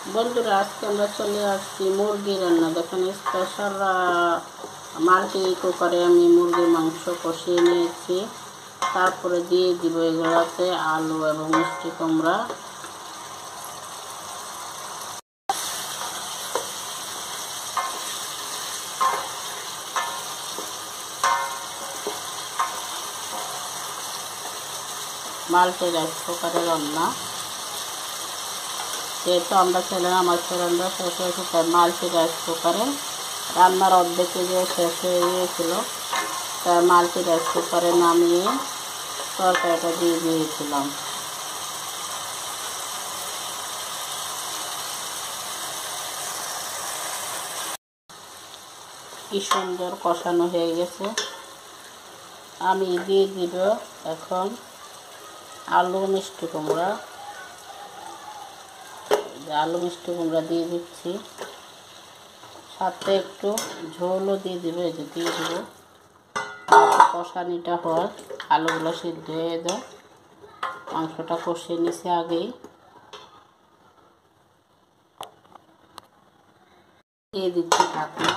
বন্ধুরা, আজকে আমরা চলে আসছি মুরগি রান্না। দেখেন, স্পেশাল মাল্টি কুকারে আমি মুরগির মাংস কষিয়ে নিয়েছি। তারপরে দিয়ে দিব এগুলোতে আলু এবং মিষ্টি কুমড়া। মাল্টি রাইস কুকারে রান্না, যেহেতু আমরা ছিলাম আমার ছেলেরা শেষ হয়েছে, তাই মাল্টি রাইস কুকারে রান্নার অর্ধেকে যে শেষ হয়ে গিয়েছিল, তাই মাল্টি রাইস কুকারে নামিয়ে তরকারিটা দিয়ে দিয়েছিলাম। কি সুন্দর কষানো হয়ে গেছে। আমি দিয়ে দিব এখন আলু মিষ্টি কুমড়া। আলু মিষ্টি কুমড়া দিয়ে দিচ্ছি, সাথে একটু ঝোলও দিয়ে দেবে। এই যে দিয়ে দেবো, কষানিটা হয়, আলুগুলো সিদ্ধ হয়ে যায়। মাংসটা কষিয়ে নিছি আগেই। দিয়ে দিচ্ছি ঢাকনা।